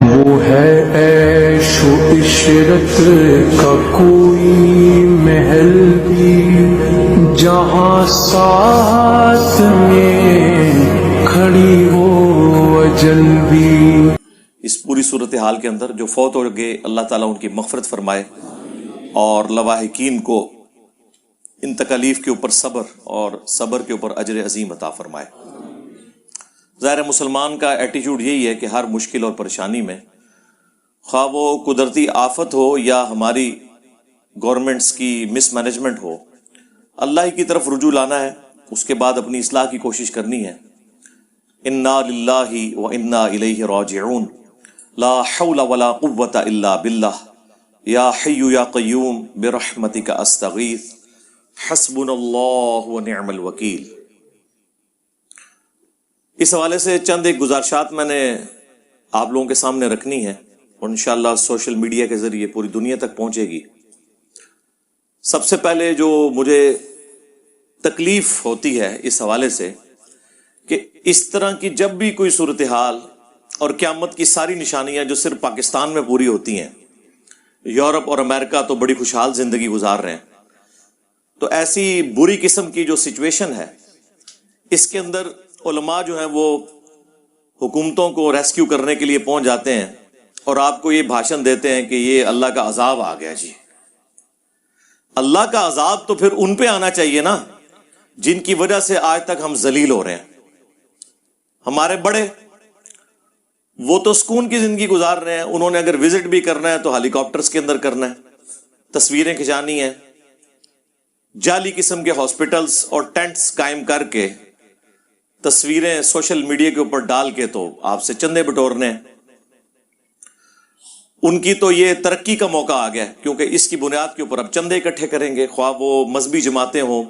وہ ہے عیش و عشرت کا کوئی محل بھی جہاں ساتھ میں کھڑی ہو اجل بھی۔ اس پوری صورتحال کے اندر جو فوت ہو گئے اللہ تعالیٰ ان کی مغفرت فرمائے اور لواحقین کو ان تکالیف کے اوپر صبر اور صبر کے اوپر اجر عظیم عطا فرمائے۔ ظاہر مسلمان کا ایٹیچیوڈ یہی ہے کہ ہر مشکل اور پریشانی میں خواہ وہ قدرتی آفت ہو یا ہماری گورنمنٹس کی مس مینجمنٹ ہو، اللہ ہی کی طرف رجوع لانا ہے، اس کے بعد اپنی اصلاح کی کوشش کرنی ہے۔ انا للہ و انا الیہ راجعون، لا حول ولا قوۃ الا باللہ، یا حی یا قیوم برحمتک استغیث، حسبنا اللہ ونعم الوکیل۔ اس حوالے سے چند ایک گزارشات میں نے آپ لوگوں کے سامنے رکھنی ہے اور انشاءاللہ سوشل میڈیا کے ذریعے پوری دنیا تک پہنچے گی۔ سب سے پہلے جو مجھے تکلیف ہوتی ہے اس حوالے سے کہ اس طرح کی جب بھی کوئی صورتحال اور قیامت کی ساری نشانیاں جو صرف پاکستان میں پوری ہوتی ہیں، یورپ اور امریکہ تو بڑی خوشحال زندگی گزار رہے ہیں، تو ایسی بری قسم کی جو سچویشن ہے اس کے اندر علماء جو ہیں وہ حکومتوں کو ریسکیو کرنے کے لیے پہنچ جاتے ہیں اور آپ کو یہ بھاشن دیتے ہیں کہ یہ اللہ کا عذاب آ گیا۔ جی اللہ کا عذاب تو پھر ان پہ آنا چاہیے نا جن کی وجہ سے آج تک ہم ذلیل ہو رہے ہیں۔ ہمارے بڑے وہ تو سکون کی زندگی گزار رہے ہیں، انہوں نے اگر وزٹ بھی کرنا ہے تو ہیلی کاپٹرز کے اندر کرنا ہے، تصویریں کھچانی ہیں، جعلی قسم کے ہاسپٹلز اور ٹینٹس قائم کر کے تصویریں سوشل میڈیا کے اوپر ڈال کے تو آپ سے چندے بٹورنے ہیں۔ ان کی تو یہ ترقی کا موقع آ گیا کیونکہ اس کی بنیاد کے اوپر اب چندے اکٹھے کریں گے، خواہ وہ مذہبی جماعتیں ہوں،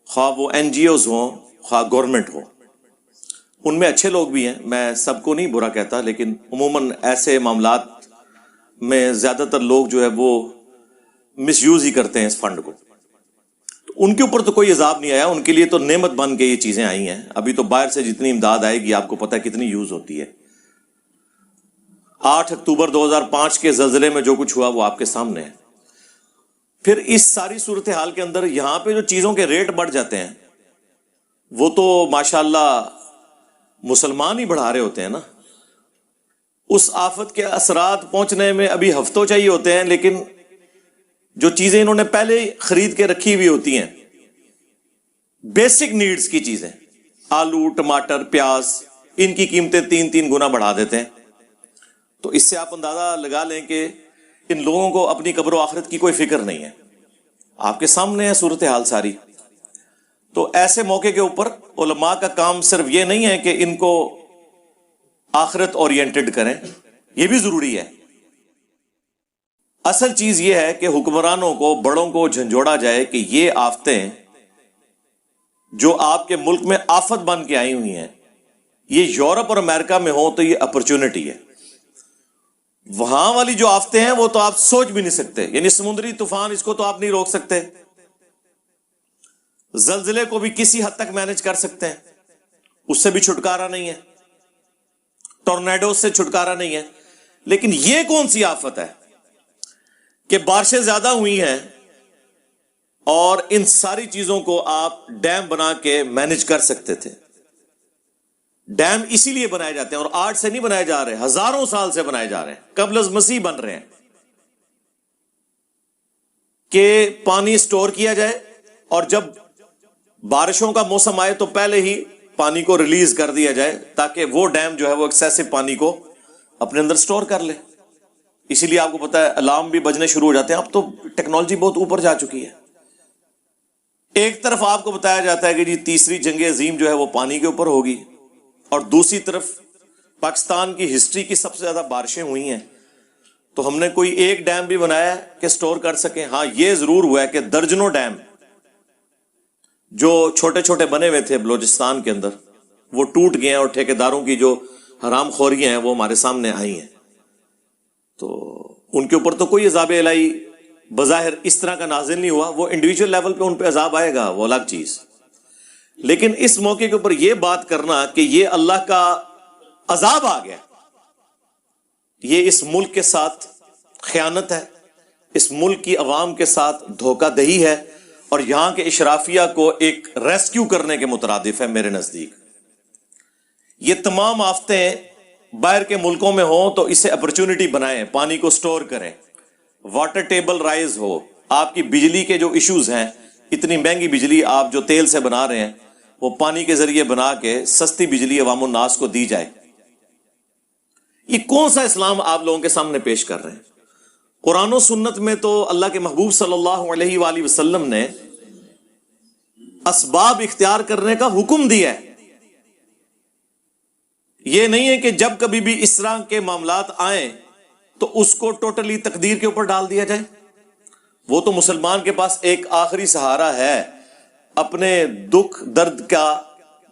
خواہ وہ این جی اوز ہوں، خواہ گورنمنٹ ہو۔ ان میں اچھے لوگ بھی ہیں، میں سب کو نہیں برا کہتا، لیکن عموماً ایسے معاملات میں زیادہ تر لوگ جو ہے وہ مس یوز ہی کرتے ہیں اس فنڈ کو۔ ان کے اوپر تو کوئی عذاب نہیں آیا، ان کے لیے تو نعمت بن کے یہ چیزیں آئی ہیں۔ ابھی تو باہر سے جتنی امداد آئے گی آپ کو پتہ ہے کتنی یوز ہوتی ہے۔ 8 اکتوبر 2005 کے زلزلے میں جو کچھ ہوا وہ آپ کے سامنے ہے۔ پھر اس ساری صورتحال کے اندر یہاں پہ جو چیزوں کے ریٹ بڑھ جاتے ہیں وہ تو ماشاءاللہ مسلمان ہی بڑھا رہے ہوتے ہیں نا۔ اس آفت کے اثرات پہنچنے میں ابھی ہفتوں چاہیے ہوتے ہیں، لیکن جو چیزیں انہوں نے پہلے خرید کے رکھی ہوئی ہوتی ہیں، بیسک نیڈز کی چیزیں، آلو، ٹماٹر، پیاز، ان کی قیمتیں 3 گنا بڑھا دیتے ہیں۔ تو اس سے آپ اندازہ لگا لیں کہ ان لوگوں کو اپنی قبر و آخرت کی کوئی فکر نہیں ہے۔ آپ کے سامنے ہے صورتحال ساری۔ تو ایسے موقع کے اوپر علماء کا کام صرف یہ نہیں ہے کہ ان کو آخرت اورینٹڈ کریں، یہ بھی ضروری ہے۔ اصل چیز یہ ہے کہ حکمرانوں کو، بڑوں کو جھنجھوڑا جائے کہ یہ آفتیں جو آپ کے ملک میں آفت بن کے آئی ہوئی ہیں، یہ یورپ اور امریکہ میں ہوں تو یہ اپرچونٹی ہے۔ وہاں والی جو آفتیں ہیں وہ تو آپ سوچ بھی نہیں سکتے، یعنی سمندری طوفان، اس کو تو آپ نہیں روک سکتے، زلزلے کو بھی کسی حد تک مینج کر سکتے ہیں، اس سے بھی چھٹکارا نہیں ہے، ٹورنیڈو سے چھٹکارا نہیں ہے۔ لیکن یہ کون سی آفت ہے کہ بارشیں زیادہ ہوئی ہیں اور ان ساری چیزوں کو آپ ڈیم بنا کے مینج کر سکتے تھے۔ ڈیم اسی لیے بنائے جاتے ہیں، اور آج سے نہیں بنائے جا رہے، ہزاروں سال سے بنائے جا رہے ہیں، قبل از مسیح بن رہے ہیں کہ پانی سٹور کیا جائے اور جب بارشوں کا موسم آئے تو پہلے ہی پانی کو ریلیز کر دیا جائے تاکہ وہ ڈیم جو ہے وہ ایکسیسو پانی کو اپنے اندر سٹور کر لے۔ اسی لیے آپ کو پتا ہے الارم بھی بجنے شروع ہو جاتے ہیں، اب تو ٹیکنالوجی بہت اوپر جا چکی ہے۔ ایک طرف آپ کو بتایا جاتا ہے کہ جی تیسری جنگ عظیم جو ہے وہ پانی کے اوپر ہوگی، اور دوسری طرف پاکستان کی ہسٹری کی سب سے زیادہ بارشیں ہوئی ہیں، تو ہم نے کوئی ایک ڈیم بھی بنایا ہے کہ سٹور کر سکیں؟ ہاں یہ ضرور ہوا ہے کہ درجنوں ڈیم جو چھوٹے چھوٹے بنے ہوئے تھے بلوچستان کے اندر وہ ٹوٹ گئے ہیں، اور ٹھیکیداروں کی جو حرام خوریاں ہیں وہ ہمارے سامنے آئی ہیں۔ تو ان کے اوپر تو کوئی عذاب الہی بظاہر اس طرح کا نازل نہیں ہوا، وہ انڈیویجول لیول پہ ان پہ عذاب آئے گا، وہ الگ چیز۔ لیکن اس موقع کے اوپر یہ بات کرنا کہ یہ اللہ کا عذاب آ گیا، یہ اس ملک کے ساتھ خیانت ہے، اس ملک کی عوام کے ساتھ دھوکہ دہی ہے، اور یہاں کے اشرافیہ کو ایک ریسکیو کرنے کے مترادف ہے میرے نزدیک۔ یہ تمام آفتیں باہر کے ملکوں میں ہوں تو اسے اپرچونٹی بنائیں، پانی کو سٹور کریں، واٹر ٹیبل رائز ہو، آپ کی بجلی کے جو ایشوز ہیں، اتنی مہنگی بجلی آپ جو تیل سے بنا رہے ہیں وہ پانی کے ذریعے بنا کے سستی بجلی عوام الناس کو دی جائے۔ یہ کون سا اسلام آپ لوگوں کے سامنے پیش کر رہے ہیں؟ قرآن و سنت میں تو اللہ کے محبوب صلی اللہ علیہ وآلہ وسلم نے اسباب اختیار کرنے کا حکم دیا ہے۔ یہ نہیں ہے کہ جب کبھی بھی اس طرح کے معاملات آئیں تو اس کو ٹوٹلی تقدیر کے اوپر ڈال دیا جائے۔ وہ تو مسلمان کے پاس ایک آخری سہارا ہے اپنے دکھ درد کا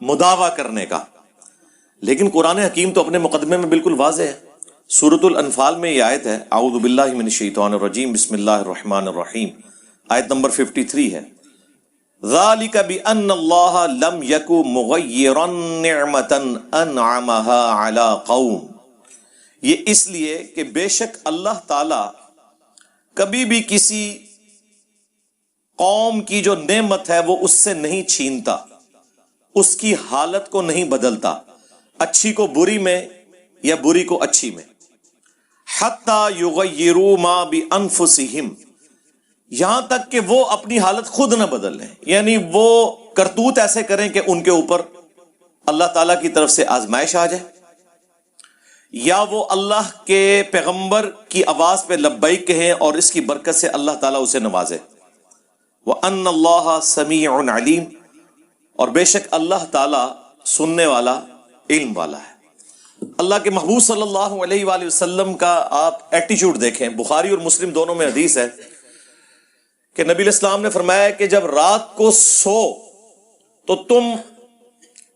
مداوع کرنے کا، لیکن قرآن حکیم تو اپنے مقدمے میں بالکل واضح ہے۔ سورۃ الانفال میں یہ آیت ہے، اعوذ باللہ من الشیطان الرجیم، بسم اللہ الرحمن الرحیم، آیت نمبر 53 ہے، ذالک بأن اللہ لم یک مغیرا نعمتا انعمها علی قوم، یہ اس لیے کہ بے شک اللہ تعالی کبھی بھی کسی قوم کی جو نعمت ہے وہ اس سے نہیں چھینتا، اس کی حالت کو نہیں بدلتا، اچھی کو بری میں یا بری کو اچھی میں، حتی یغیروا ما بانفسہم، یہاں تک کہ وہ اپنی حالت خود نہ بدل لیں، یعنی وہ کرتوت ایسے کریں کہ ان کے اوپر اللہ تعالیٰ کی طرف سے آزمائش آ جائے، یا وہ اللہ کے پیغمبر کی آواز پہ لبیک کہیں اور اس کی برکت سے اللہ تعالیٰ اسے نوازے۔ وَأَنَّ اللَّهَ سَمِيعٌ عَلِيمٌ، اور بے شک اللہ تعالیٰ سننے والا، علم والا ہے۔ اللہ کے محبوب صلی اللہ علیہ وآلہ وسلم کا آپ ایٹیچیوڈ دیکھیں، بخاری اور مسلم دونوں میں حدیث ہے کہ نبی علیہ السلام نے فرمایا کہ جب رات کو سو تو تم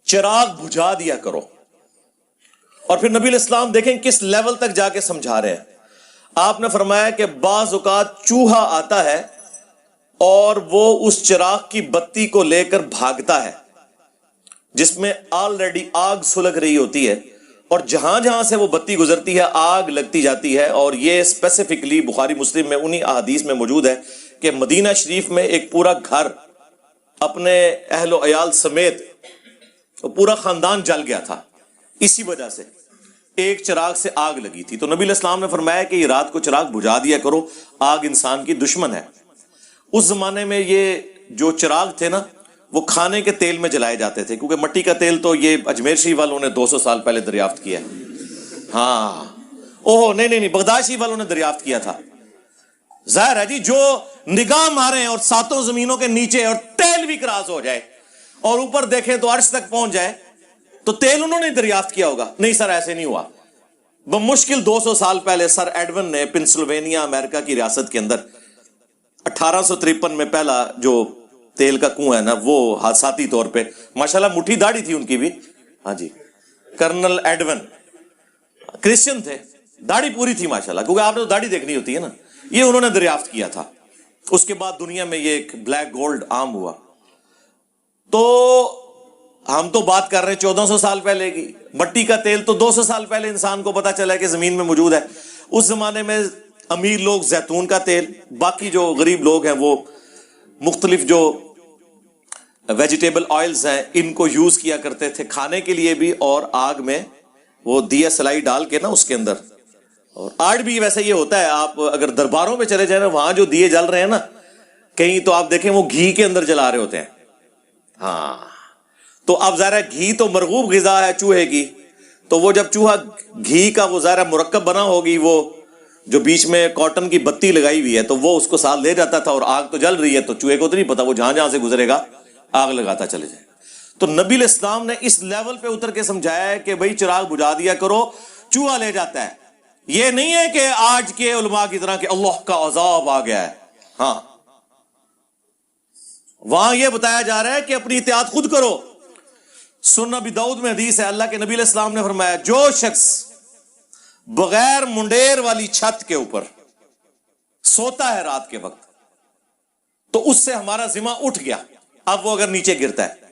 چراغ بجھا دیا کرو، اور پھر نبی علیہ السلام دیکھیں کس لیول تک جا کے سمجھا رہے ہیں۔ آپ نے فرمایا کہ بعض اوقات چوہا آتا ہے اور وہ اس چراغ کی بتی کو لے کر بھاگتا ہے جس میں آلریڈی آگ سلگ رہی ہوتی ہے، اور جہاں جہاں سے وہ بتی گزرتی ہے آگ لگتی جاتی ہے، اور یہ اسپیسیفکلی بخاری مسلم میں انہی احادیث میں موجود ہے کہ مدینہ شریف میں ایک پورا گھر اپنے اہل و عیال سمیت پورا خاندان جل گیا تھا، اسی وجہ سے ایک چراغ سے آگ لگی تھی۔ تو نبی علیہ السلام نے فرمایا کہ یہ رات کو چراغ بجھا دیا کرو، آگ انسان کی دشمن ہے۔ اس زمانے میں یہ جو چراغ تھے نا وہ کھانے کے تیل میں جلائے جاتے تھے، کیونکہ مٹی کا تیل تو یہ اجمیر شریف والوں نے 200 سال پہلے دریافت کیا ہے۔ ہاں اوہ نہیں بغداد شریف والوں نے دریافت کیا تھا۔ ظاہر ہے جی، جو نگاہ مارے اور ساتوں زمینوں کے نیچے اور تیل بھی کراس ہو جائے اور اوپر دیکھیں تو عرش تک پہنچ جائے تو تیل انہوں نے دریافت کیا ہوگا؟ نہیں سر، ایسے نہیں ہوا۔ بمشکل 200 سال پہلے سر ایڈون نے پنسلوینیا امریکہ کی ریاست کے اندر 1853 میں پہلا جو تیل کا کنواں ہے نا وہ حادثاتی طور پہ، ماشاءاللہ مٹھی داڑھی تھی ان کی بھی، ہاں جی، کرنل ایڈون کرسچن تھے، داڑھی پوری تھی ماشاءاللہ، کیونکہ آپ نے تو داڑھی دیکھنی ہوتی ہے نا، یہ انہوں نے دریافت کیا تھا۔ اس کے بعد دنیا میں یہ ایک بلیک گولڈ عام ہوا۔ تو ہم تو بات کر رہے ہیں 1400 سال پہلے کی، مٹی کا تیل تو 200 سال پہلے انسان کو پتا چلا کہ زمین میں موجود ہے۔ اس زمانے میں امیر لوگ زیتون کا تیل، باقی جو غریب لوگ ہیں وہ مختلف جو ویجیٹیبل آئلز ہیں ان کو یوز کیا کرتے تھے کھانے کے لیے بھی، اور آگ میں وہ دیا سلائی ڈال کے نا اس کے اندر۔ اور آج بھی ویسے یہ ہوتا ہے، آپ اگر درباروں میں چلے جائیں نا وہاں جو دیے جل رہے ہیں نا کہیں تو آپ دیکھیں وہ گھی کے اندر جلا رہے ہوتے ہیں۔ ہاں تو اب ظاہر ہے گھی تو مرغوب غذا ہے چوہے کی، تو وہ جب چوہا گھی کا وہ ظاہر مرکب بنا ہوگی، وہ جو بیچ میں کاٹن کی بتی لگائی ہوئی ہے تو وہ اس کو ساتھ لے جاتا تھا، اور آگ تو جل رہی ہے تو چوہے کو تو نہیں پتا، وہ جہاں جہاں سے گزرے گا آگ لگاتا چلے جائے گا۔ تو نبی علیہ السلام نے اس لیول پہ اتر کے سمجھایا ہے کہ بھائی چراغ بجھا دیا کرو، چوہا لے جاتا ہے۔ یہ نہیں ہے کہ آج کے علماء کی طرح کہ اللہ کا عذاب آ گیا ہے، ہاں وہاں یہ بتایا جا رہا ہے کہ اپنی احتیاط خود کرو۔ سنن ابی داؤد میں حدیث ہے، اللہ کے نبی علیہ السلام نے فرمایا جو شخص بغیر منڈیر والی چھت کے اوپر سوتا ہے رات کے وقت تو اس سے ہمارا ذمہ اٹھ گیا، اب وہ اگر نیچے گرتا ہے،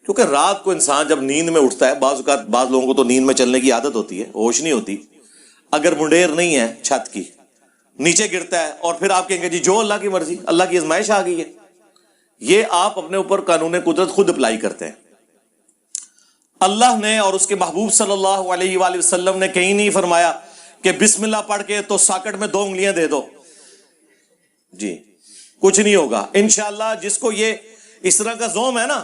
کیونکہ رات کو انسان جب نیند میں اٹھتا ہے، بعض اوقات بعض لوگوں کو تو نیند میں چلنے کی عادت ہوتی ہے، ہوش نہیں ہوتی، اگر منڈیر نہیں ہے چھت کی, نیچے گرتا ہے, اور پھر آپ کہیں گے جی جو اللہ کی مرضی, اللہ کی آزمائش آ گئی ہے. یہ آپ اپنے اوپر قانون قدرت خود اپلائی کرتے ہیں. اللہ نے اور اس کے محبوب صلی اللہ علیہ وآلہ وسلم نے کہیں نہیں فرمایا کہ بسم اللہ پڑھ کے تو ساکٹ میں 2 انگلیاں دے دو, جی کچھ نہیں ہوگا. انشاءاللہ جس کو یہ اس طرح کا زوم ہے نا,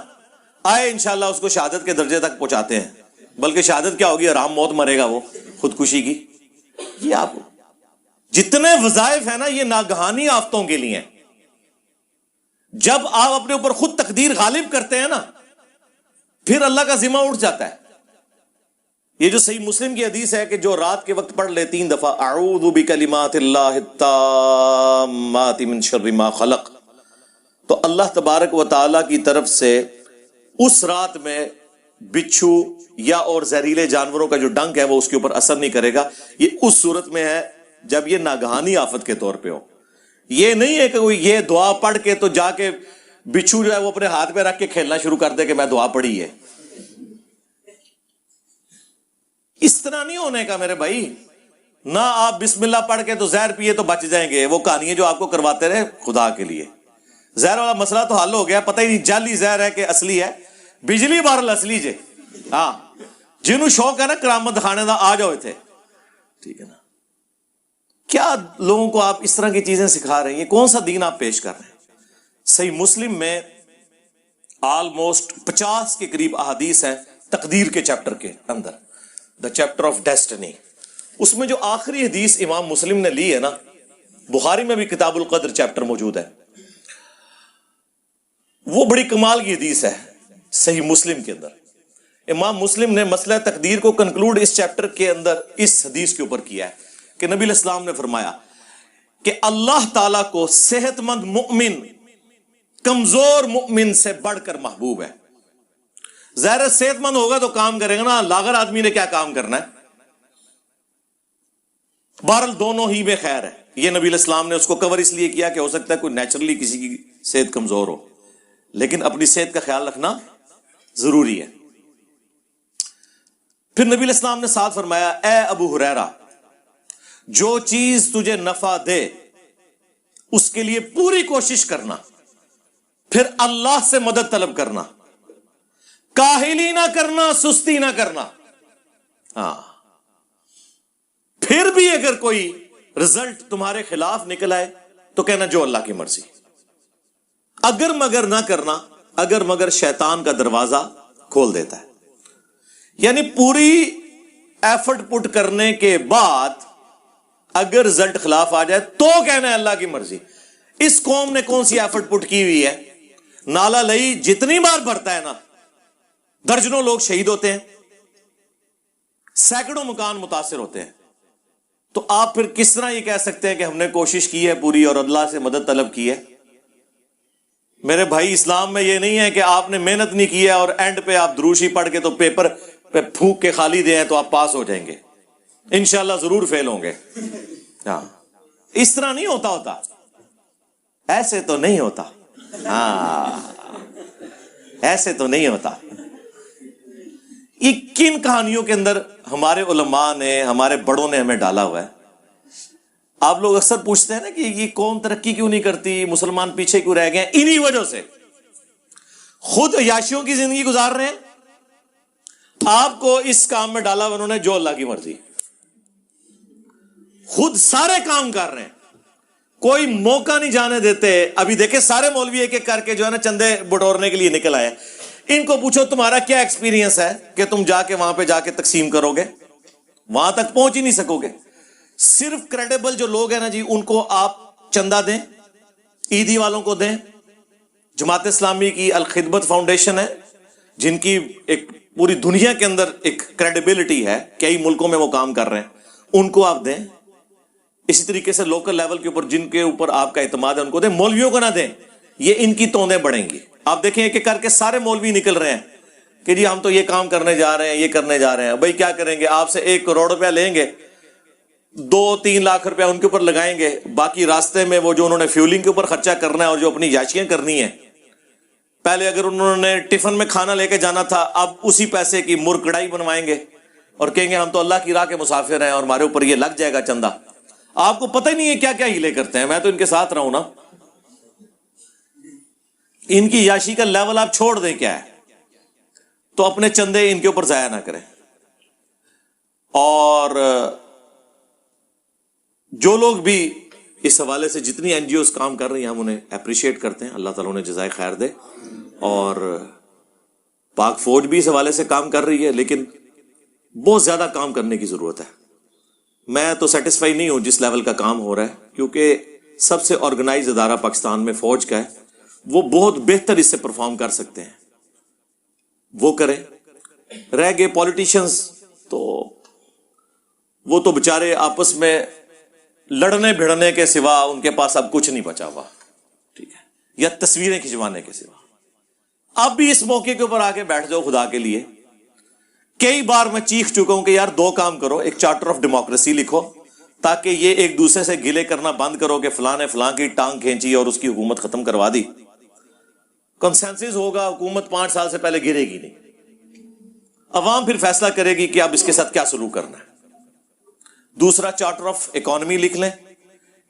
آئے انشاءاللہ اس کو شہادت کے درجے تک پہنچاتے ہیں. بلکہ شہادت کیا ہوگی, حرام موت مرے گا وہ, خودکشی کی. یہ آپ جتنے وظائف ہیں نا یہ ناگہانی آفتوں کے لیے ہیں. جب آپ اپنے اوپر خود تقدیر غالب کرتے ہیں نا, پھر اللہ کا ذمہ اٹھ جاتا ہے. یہ جو صحیح مسلم کی حدیث ہے کہ جو رات کے وقت پڑھ لے 3 دفعہ اعوذ بکلمات اللہ التامات من شر ما خلق, تو اللہ تبارک و تعالی کی طرف سے اس رات میں بچھو یا اور زہریلے جانوروں کا جو ڈنک ہے وہ اس کے اوپر اثر نہیں کرے گا. یہ اس صورت میں ہے جب یہ ناگہانی آفت کے طور پہ ہو. یہ نہیں ہے کہ کوئی یہ دعا پڑھ کے تو جا کے بچھو جو ہے وہ اپنے ہاتھ پہ رکھ کے کھیلنا شروع کر دے کہ میں دعا پڑھی ہے. اس طرح نہیں ہونے کا میرے بھائی. نہ آپ بسم اللہ پڑھ کے تو زہر پیے تو بچ جائیں گے. وہ کہانیاں جو آپ کو کرواتے رہے خدا کے لیے, زہر والا مسئلہ تو حل ہو گیا, پتہ ہی نہیں جعلی زہر ہے کہ اصلی ہے. بجلی بارل اصلی جے, ہاں جنہوں شوق ہے نا کرامت دکھانے دا آ جاؤ تھے, ٹھیک ہے نا. کیا لوگوں کو آپ اس طرح کی چیزیں سکھا رہے ہیں؟ یہ کون سا دین آپ پیش کر رہے ہیں؟ صحیح مسلم میں آلموسٹ 50 کے قریب احادیث ہیں تقدیر کے چیپٹر کے اندر, دا چیپٹر آف ڈیسٹنی. اس میں جو آخری حدیث امام مسلم نے لی ہے نا, بخاری میں بھی کتاب القدر چیپٹر موجود ہے, وہ بڑی کمال کی حدیث ہے. صحیح مسلم کے اندر امام مسلم نے مسئلہ تقدیر کو کنکلوڈ اس چیپٹر کے اندر اس حدیث کے اوپر کیا ہے کہ نبی علیہ السلام نے فرمایا کہ اللہ تعالیٰ کو صحت مند مؤمن کمزور مؤمن سے بڑھ کر محبوب ہے. ظاہر صحت مند ہوگا تو کام کرے گا نا, لاغر آدمی نے کیا کام کرنا ہے. بہرحال دونوں ہی میں خیر ہے. یہ نبی علیہ السلام نے اس کو کور اس لیے کیا کہ ہو سکتا ہے کوئی نیچرلی کسی کی صحت کمزور ہو, لیکن اپنی صحت کا خیال رکھنا ضروری ہے. پھر نبی علیہ السلام نے ساتھ فرمایا, اے ابو ہریرہ, جو چیز تجھے نفع دے اس کے لیے پوری کوشش کرنا, پھر اللہ سے مدد طلب کرنا, کاہلی نہ کرنا, سستی نہ کرنا. ہاں پھر بھی اگر کوئی رزلٹ تمہارے خلاف نکل آئے تو کہنا جو اللہ کی مرضی. اگر مگر نہ کرنا, اگر مگر شیطان کا دروازہ کھول دیتا ہے. یعنی پوری ایفرٹ پٹ کرنے کے بعد اگر رزلٹ خلاف آ جائے تو کہنا ہے اللہ کی مرضی. اس قوم نے کون سی ایفرٹ پٹ کی ہوئی ہے؟ نالا لئی جتنی بار بھرتا ہے نا, درجنوں لوگ شہید ہوتے ہیں, سینکڑوں مکان متاثر ہوتے ہیں. تو آپ پھر کس طرح یہ کہہ سکتے ہیں کہ ہم نے کوشش کی ہے پوری اور اللہ سے مدد طلب کی ہے؟ میرے بھائی, اسلام میں یہ نہیں ہے کہ آپ نے محنت نہیں کی ہے اور اینڈ پہ آپ دروشی پڑھ کے تو پیپر پہ پھونک کے خالی دے ہیں تو آپ پاس ہو جائیں گے. انشاءاللہ ضرور فیل ہوں گے. ہاں اس طرح نہیں ہوتا, ایسے تو نہیں ہوتا. ہاں ایسے تو نہیں ہوتا. یہ کن کہانیوں کے اندر ہمارے علماء نے, ہمارے بڑوں نے ہمیں ڈالا ہوا ہے. آپ لوگ اکثر پوچھتے ہیں نا کہ یہ قوم ترقی کیوں نہیں کرتی, مسلمان پیچھے کیوں رہ گئے؟ انہی وجہ سے. خود عیاشیوں کی زندگی گزار رہے ہیں, آپ کو اس کام میں ڈالا انہوں نے جو اللہ کی مرضی. خود سارے کام کر رہے ہیں, کوئی موقع نہیں جانے دیتے. ابھی دیکھیں سارے مولوی ایک ایک کر کے جو ہے نا چندے بٹورنے کے لیے نکل آئے. ان کو پوچھو تمہارا کیا ایکسپیرینس ہے کہ تم جا کے وہاں پہ جا کے تقسیم کرو گے؟ وہاں تک پہنچ ہی نہیں سکو گے. صرف کریڈیبل جو لوگ ہیں نا جی, ان کو آپ چندہ دیں, عیدی والوں کو دیں. جماعت اسلامی کی الخدمت فاؤنڈیشن ہے جن کی ایک پوری دنیا کے اندر ایک کریڈیبلٹی ہے, کئی ملکوں میں وہ کام کر رہے ہیں, ان کو آپ دیں. اسی طریقے سے لوکل لیول کے اوپر جن کے اوپر آپ کا اعتماد ہے ان کو دیں, مولویوں کو نہ دیں. یہ ان کی توندیں بڑھیں گی. آپ دیکھیں ایک ایک کر کے سارے مولوی نکل رہے ہیں کہ جی ہم تو یہ کام کرنے جا رہے ہیں, یہ کرنے جا رہے ہیں. بھائی کیا کریں گے؟ آپ سے 1 کروڑ روپیہ لیں گے, 2-3 لاکھ روپیہ ان کے اوپر لگائیں گے, باقی راستے میں وہ جو انہوں نے فیولنگ کے اوپر خرچہ کرنا ہے اور جو اپنی یاشیاں کرنی ہیں. پہلے اگر انہوں نے ٹفن میں کھانا لے کے جانا تھا, اب اسی پیسے کی مر کڑائی بنوائیں گے, اور کہیں گے ہم تو اللہ کی راہ کے مسافر ہیں اور ہمارے اوپر یہ لگ جائے گا چندہ. آپ کو پتہ ہی نہیں ہے کیا کیا ہیلے کرتے ہیں. میں تو ان کے ساتھ رہا ہوں نا. ان کی یاشی کا لیول آپ چھوڑ دیں کیا ہے, تو اپنے چندے ان کے اوپر ضائع نہ کریں. اور جو لوگ بھی اس حوالے سے جتنی این جی اوز کام کر رہی ہیں ہم انہیں اپریشیٹ کرتے ہیں. اللہ تعالیٰ انہیں جزائے خیر دے. اور پاک فوج بھی اس حوالے سے کام کر رہی ہے, لیکن بہت زیادہ کام کرنے کی ضرورت ہے. میں تو سیٹسفائی نہیں ہوں جس لیول کا کام ہو رہا ہے, کیونکہ سب سے آرگنائز ادارہ پاکستان میں فوج کا ہے. وہ بہت بہتر اس سے پرفارم کر سکتے ہیں, وہ کریں. رہ گئے پولیٹیشنز, تو وہ تو بےچارے آپس میں لڑنے بھڑنے کے سوا ان کے پاس اب کچھ نہیں بچا ہوا, ٹھیک ہے, یا تصویریں کھنچوانے کے سوا. اب بھی اس موقع کے اوپر آ کے بیٹھ جاؤ خدا کے لیے. کئی بار میں چیخ چکا ہوں کہ یار دو کام کرو, ایک چارٹر آف ڈیموکریسی لکھو تاکہ یہ ایک دوسرے سے گلے کرنا بند کرو کہ فلاں نے فلاں کی ٹانگ کھینچی اور اس کی حکومت ختم کروا دی. کنسنسس ہوگا, حکومت 5 سال سے پہلے گرے گی نہیں. عوام پھر فیصلہ کرے گی کہ اب اس کے ساتھ کیا سلوک کرنا ہے. دوسرا چارٹر آف اکانومی لکھ لیں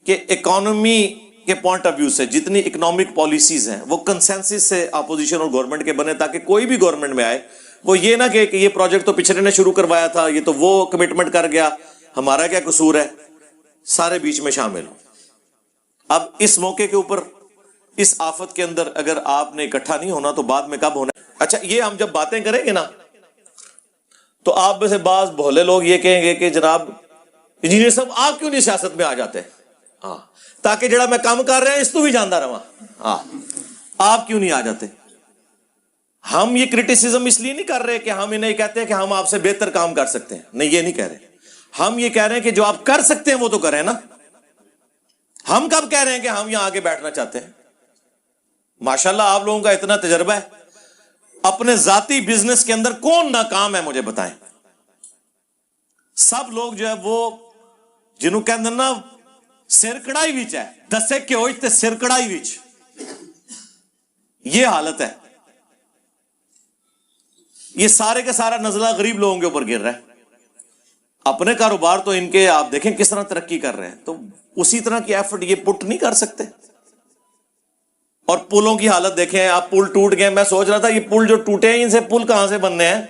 کہ اکانومی کے پوائنٹ آف ویو سے جتنی اکنامک پالیسیز ہیں وہ کنسنسس سے اپوزیشن اور گورنمنٹ کے بنے, تاکہ کوئی بھی گورنمنٹ میں آئے وہ یہ نہ کہ یہ پروجیکٹ تو پچھلے نے شروع کروایا تھا, یہ تو وہ کمٹمنٹ کر گیا, ہمارا کیا قصور ہے. سارے بیچ میں شامل ہوں. اب اس موقع کے اوپر اس آفت کے اندر اگر آپ نے اکٹھا نہیں ہونا تو بعد میں کب ہونا ہے. اچھا, یہ ہم جب باتیں کریں گے نا تو آپ میں سے بعض بھولے لوگ یہ کہیں گے کہ جناب انجینئر صاحب آپ کیوں نہیں سیاست میں آ جاتے. ہاں, تاکہ جڑا میں کام کر رہا ہے اس تو بھی جاندا رہا. ہاں, آپ کیوں نہیں آ جاتے. ہم یہ کرٹیسزم اس لیے نہیں کر رہے کہ ہم انہیں کہتے ہیں کہ ہم آپ سے بہتر کام کر سکتے ہیں, نہیں یہ نہیں کہہ رہے. ہم یہ کہہ رہے ہیں کہ جو آپ کر سکتے ہیں وہ تو کریں نا. ہم کب کہہ رہے ہیں کہ ہم یہاں آگے بیٹھنا چاہتے ہیں. ماشاءاللہ آپ لوگوں کا اتنا تجربہ ہے. اپنے ذاتی بزنس کے اندر کون ناکام ہے مجھے بتائیں. سب لوگ جو ہے وہ جنہوں کہتے ہیں نا سر کڑائی وچ ہے, دسے کہ ہوئی تے سر کڑائی وچ, یہ حالت ہے. یہ سارے کا سارا نزلہ غریب لوگوں کے اوپر گر رہا ہے. اپنے کاروبار تو ان کے آپ دیکھیں کس طرح ترقی کر رہے ہیں, تو اسی طرح کی ایفرٹ یہ پٹ نہیں کر سکتے. اور پلوں کی حالت دیکھیں آپ, پل ٹوٹ گئے. میں سوچ رہا تھا یہ پل جو ٹوٹے ہیں ان سے پل کہاں سے بننے ہیں,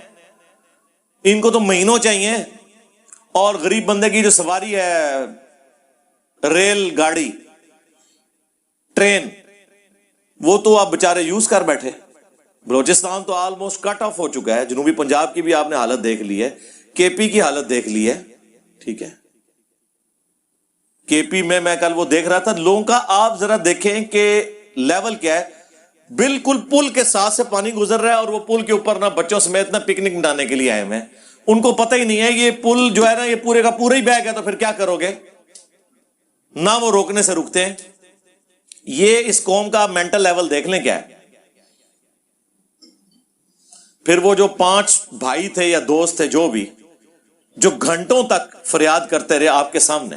ان کو تو مہینوں چاہیے. اور غریب بندے کی جو سواری ہے ریل گاڑی ٹرین, وہ تو آپ بےچارے یوز کر بیٹھے. بلوچستان تو آلموسٹ کٹ آف ہو چکا ہے. جنوبی پنجاب کی بھی آپ نے حالت دیکھ لی ہے, کے پی کی حالت دیکھ لی ہے, ٹھیک ہے. کے پی میں کل وہ دیکھ رہا تھا لوگوں کا, آپ ذرا دیکھیں کہ لیول کیا ہے. بالکل پل کے ساتھ سے پانی گزر رہا ہے اور وہ پل کے اوپر نہ بچوں سمیت نہ پکنک منانے کے لیے آئے ہوئے ہیں. ان کو پتہ ہی نہیں ہے یہ پل جو ہے نا یہ پورے کا پورا ہی بہ گیا, تو پھر کیا کرو گے. نہ وہ روکنے سے رکتے ہیں. یہ اس قوم کا مینٹل لیول دیکھ لیں کیا ہے. پھر وہ جو 5 بھائی تھے یا دوست تھے جو بھی, جو گھنٹوں تک فریاد کرتے رہے آپ کے سامنے,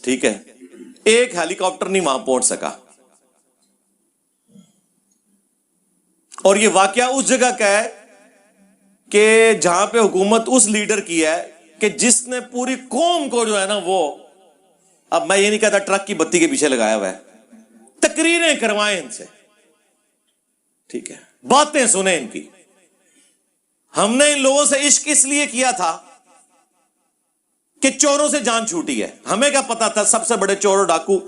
ٹھیک ہے, ایک ہیلی کاپٹر نہیں وہاں پہنچ سکا. اور یہ واقعہ اس جگہ کا ہے کہ جہاں پہ حکومت اس لیڈر کی ہے کہ جس نے پوری قوم کو جو ہے نا وہ, اب میں یہ نہیں کہتا ٹرک کی بتی کے پیچھے لگایا ہوا ہے, تقریریں کروائیں ان سے, ٹھیک ہے, باتیں سنیں ان کی. ہم نے ان لوگوں سے عشق اس لیے کیا تھا کہ چوروں سے جان چھوٹی ہے. ہمیں کیا پتا تھا سب سے بڑے چور اور ڈاکو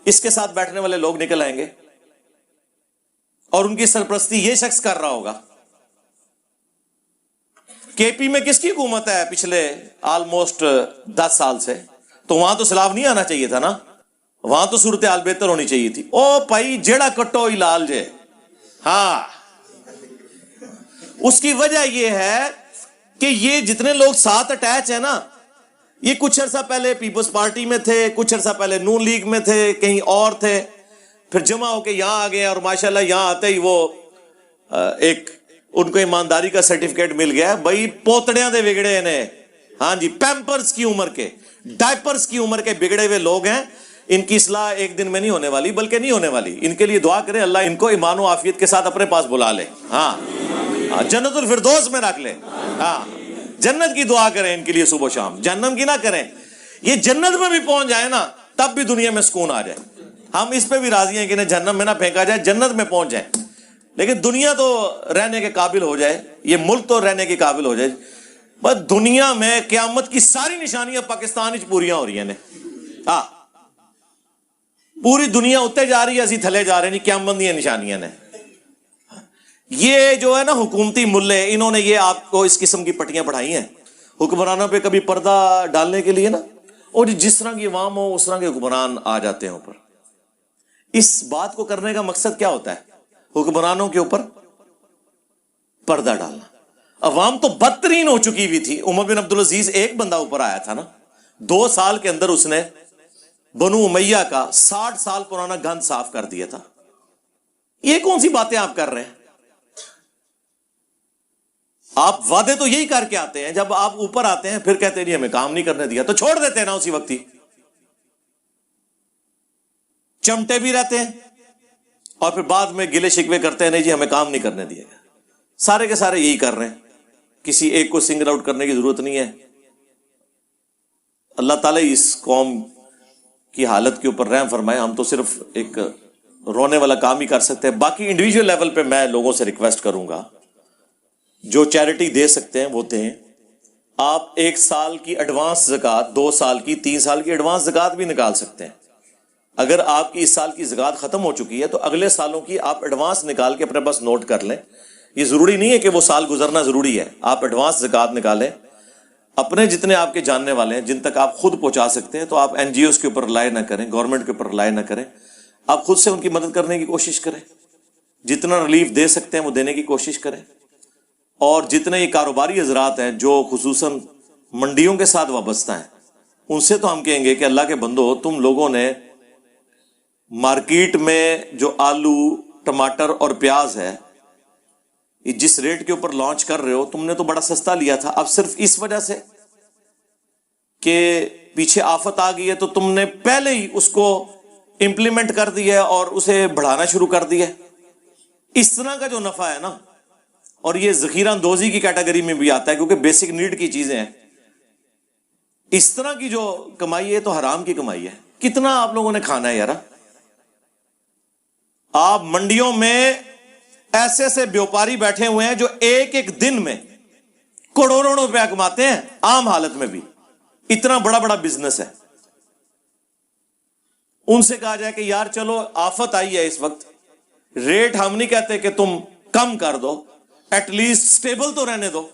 اس کے ساتھ بیٹھنے والے لوگ نکل آئیں گے اور ان کی سرپرستی یہ شخص کر رہا ہوگا. کے پی میں کس کی حکومت ہے پچھلے آلموسٹ 10 سال سے, تو وہاں تو سیلاب نہیں آنا چاہیے تھا نا, وہاں تو صورتحال بہتر ہونی چاہیے تھی. او بھائی جیڑا کٹو ہی لال جے. ہاں, اس کی وجہ یہ ہے کہ یہ جتنے لوگ ساتھ اٹیچ ہیں نا, یہ کچھ عرصہ پہلے پیپلز پارٹی میں تھے, کچھ عرصہ پہلے نون لیگ میں تھے, کہیں اور تھے, پھر جمع ہو کے یہاں آ گئے, اور ماشاءاللہ یہاں آتے ہی وہ ایک ان کو ایمانداری کا سرٹیفکیٹ مل گیا. بھائی پوتڑیاں دے بگڑے نے, ہاں جی, پیمپرز کی عمر کے, ڈائپرز کی عمر کے بگڑے ہوئے لوگ ہیں. ان کی اصلاح ایک دن میں نہیں ہونے والی, بلکہ نہیں ہونے والی. ان کے لیے دعا کریں اللہ ان کو ایمان و عافیت کے ساتھ اپنے پاس بلا لے, ہاں, جنت الفردوس میں رکھ لے. ہاں, جنت کی دعا کریں ان کے لیے صبح و شام, جہنم کی نہ کریں. یہ جنت میں بھی پہنچ جائے نا تب بھی دنیا میں سکون آ جائے. ہم اس پہ بھی راضی ہیں کہ انہیں جہنم میں نہ پھینکا جائے, جنت میں پہنچ جائیں, لیکن دنیا تو رہنے کے قابل ہو جائے, یہ ملک تو رہنے کے قابل ہو جائے. بس دنیا میں قیامت کی ساری نشانیاں پاکستان وچ پوریاں ہو رہی ہیں. ہاں, پوری دنیا اتنے جا رہی ہے, اسی تھلے جا رہے ہیں. قیامت دی نشانیاں نے. یہ جو ہے نا حکومتی ملے, انہوں نے یہ آپ کو اس قسم کی پٹیاں پڑھائی ہیں حکمرانوں پہ کبھی پردہ ڈالنے کے لیے نا, اور جس طرح کی عوام ہو اس طرح کے حکمران آ جاتے ہیں اوپر. اس بات کو کرنے کا مقصد کیا ہوتا ہے؟ حکمرانوں کے اوپر پردہ ڈالنا. عوام تو بدترین ہو چکی ہوئی تھی. عمر بن عبدالعزیز ایک بندہ اوپر آیا تھا نا, 2 سال کے اندر اس نے بنو امیہ کا 60 سال پرانا گند صاف کر دیا تھا. یہ کون سی باتیں آپ کر رہے ہیں؟ آپ وعدے تو یہی کر کے آتے ہیں, جب آپ اوپر آتے ہیں پھر کہتے ہیں جی ہمیں کام نہیں کرنے دیا, تو چھوڑ دیتے ہیں نا اسی وقت ہی. چمٹے بھی رہتے ہیں اور پھر بعد میں گلے شکوے کرتے ہیں نہیں جی ہمیں کام نہیں کرنے دیا گیا. سارے کے سارے یہی کر رہے ہیں, کسی ایک کو سنگل آؤٹ کرنے کی ضرورت نہیں ہے. اللہ تعالیٰ اس قوم کی حالت کے اوپر رحم فرمائے. ہم تو صرف ایک رونے والا کام ہی کر سکتے ہیں. باقی انڈیویجول لیول پہ میں لوگوں سے ریکویسٹ کروں گا, جو چیریٹی دے سکتے ہیں وہ دیں. آپ 1 سال کی ایڈوانس زکوٰۃ, 2 سال کی, 3 سال کی ایڈوانس زکوٰۃ بھی نکال سکتے ہیں. اگر آپ کی اس سال کی زکوٰۃ ختم ہو چکی ہے تو اگلے سالوں کی آپ ایڈوانس نکال کے اپنے پاس نوٹ کر لیں. یہ ضروری نہیں ہے کہ وہ سال گزرنا ضروری ہے. آپ ایڈوانس زکوٰۃ نکالیں, اپنے جتنے آپ کے جاننے والے ہیں جن تک آپ خود پہنچا سکتے ہیں. تو آپ این جی اوز کے اوپر رلائی نہ کریں, گورنمنٹ کے اوپر رلائی نہ کریں. آپ خود سے ان کی مدد کرنے کی کوشش کریں. جتنا ریلیف دے سکتے ہیں وہ دینے کی کوشش کریں. اور جتنے یہ کاروباری حضرات ہیں جو خصوصاً منڈیوں کے ساتھ وابستہ ہیں, ان سے تو ہم کہیں گے کہ اللہ کے بندو, تم لوگوں نے مارکیٹ میں جو آلو, ٹماٹر اور پیاز ہے, یہ جس ریٹ کے اوپر لانچ کر رہے ہو, تم نے تو بڑا سستا لیا تھا. اب صرف اس وجہ سے کہ پیچھے آفت آ گئی ہے تو تم نے پہلے ہی اس کو امپلیمنٹ کر دیا ہے اور اسے بڑھانا شروع کر دیا ہے. اس طرح کا جو نفع ہے نا, اور یہ ذخیرہ اندوزی کی کیٹیگری میں بھی آتا ہے کیونکہ بیسک نیڈ کی چیزیں ہیں, اس طرح کی جو کمائی ہے تو حرام کی کمائی ہے. کتنا آپ لوگوں نے کھانا ہے یار؟ آپ منڈیوں میں ایسے ایسے بیوپاری بیٹھے ہوئے ہیں جو ایک ایک دن میں کروڑوں روپیہ کماتے ہیں, عام حالت میں بھی. اتنا بڑا بڑا بزنس ہے. ان سے کہا جائے کہ یار چلو آفت آئی ہے اس وقت, ریٹ ہم نہیں کہتے کہ تم کم کر دو, ایٹ لیسٹ سٹیبل تو رہنے دو.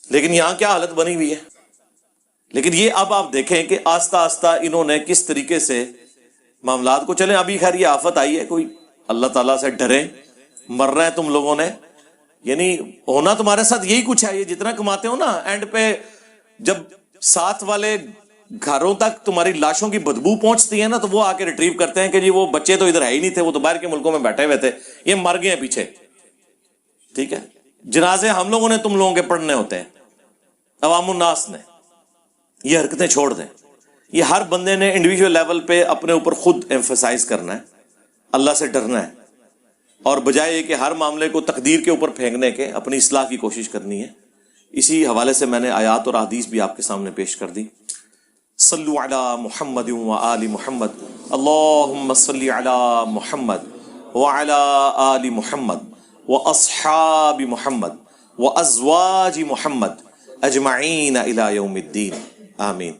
لیکن یہاں کیا حالت بنی ہوئی ہے. لیکن یہ اب آپ دیکھیں کہ آہستہ آہستہ انہوں نے کس طریقے سے معاملات کو چلیں. ابھی خیر یہ آفت آئی ہے, کوئی اللہ تعالیٰ سے ڈریں. مر رہے ہیں تم لوگوں نے, یعنی ہونا تمہارے ساتھ یہی کچھ ہے. یہ جتنا کماتے ہو نا, اینڈ پہ جب ساتھ والے گھروں تک تمہاری لاشوں کی بدبو پہنچتی ہے نا, تو وہ آ کے ریٹریو کرتے ہیں کہ جی وہ بچے تو ادھر ہے ہی نہیں تھے, وہ تو باہر کے ملکوں میں بیٹھے ہوئے تھے, یہ مر گئے ہیں پیچھے. ٹھیک ہے, جنازے ہم لوگوں نے تم لوگوں کے پڑھنے ہوتے ہیں, عوام الناس نے. یہ حرکتیں چھوڑ دیں. یہ ہر بندے نے انڈیویجول لیول پہ اپنے اوپر خود ایمفسائز کرنا ہے, اللہ سے ڈرنا ہے, اور بجائے یہ کہ ہر معاملے کو تقدیر کے اوپر پھینکنے کے اپنی اصلاح کی کوشش کرنی ہے. اسی حوالے سے میں نے آیات اور احادیث بھی آپ کے سامنے پیش کر دی. صلو علی محمد و آل محمد, اللہم صلی علی محمد وعلی آل محمد واصحاب محمد وازواج محمد اجمعین الی یوم الدین. آمین.